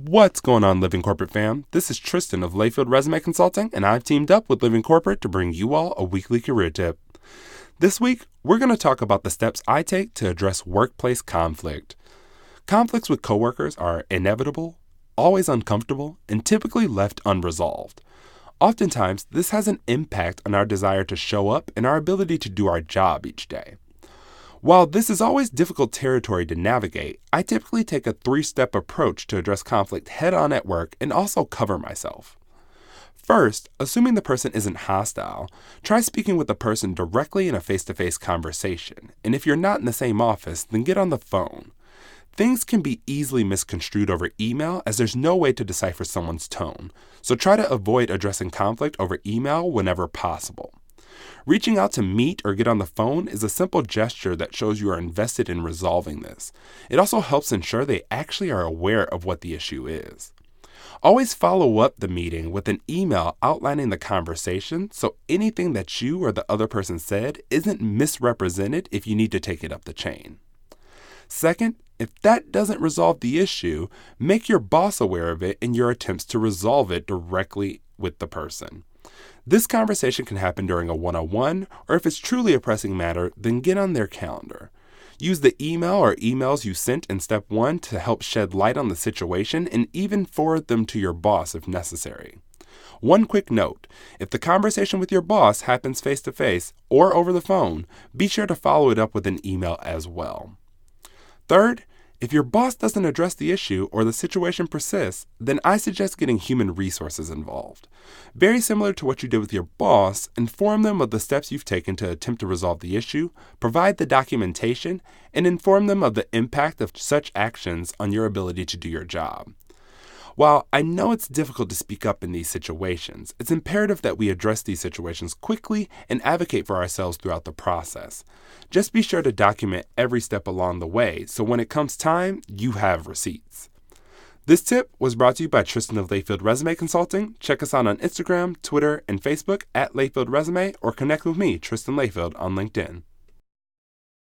What's going on, Living Corporate fam? This is Tristan of Layfield Resume Consulting, and I've teamed up with Living Corporate to bring you all a weekly career tip. This week, we're going to talk about the steps I take to address workplace conflict. Conflicts with coworkers are inevitable, always uncomfortable, and typically left unresolved. Oftentimes, this has an impact on our desire to show up and our ability to do our job each day. While this is always difficult territory to navigate, I typically take a 3-step approach to address conflict head-on at work and also cover myself. First, assuming the person isn't hostile, try speaking with the person directly in a face-to-face conversation, and if you're not in the same office, then get on the phone. Things can be easily misconstrued over email as there's no way to decipher someone's tone, so try to avoid addressing conflict over email whenever possible. Reaching out to meet or get on the phone is a simple gesture that shows you are invested in resolving this. It also helps ensure they actually are aware of what the issue is. Always follow up the meeting with an email outlining the conversation so anything that you or the other person said isn't misrepresented if you need to take it up the chain. Second, if that doesn't resolve the issue, make your boss aware of it in your attempts to resolve it directly with the person. This conversation can happen during a one-on-one, or if it's truly a pressing matter, then get on their calendar. Use the email or emails you sent in step 1 to help shed light on the situation and even forward them to your boss if necessary. One quick note, if the conversation with your boss happens face-to-face or over the phone, be sure to follow it up with an email as well. Third, if your boss doesn't address the issue or the situation persists, then I suggest getting human resources involved. Very similar to what you did with your boss, inform them of the steps you've taken to attempt to resolve the issue, provide the documentation, and inform them of the impact of such actions on your ability to do your job. While I know it's difficult to speak up in these situations, it's imperative that we address these situations quickly and advocate for ourselves throughout the process. Just be sure to document every step along the way so when it comes time, you have receipts. This tip was brought to you by Tristan of Layfield Resume Consulting. Check us out on Instagram, Twitter, and Facebook at Layfield Resume or connect with me, Tristan Layfield, on LinkedIn.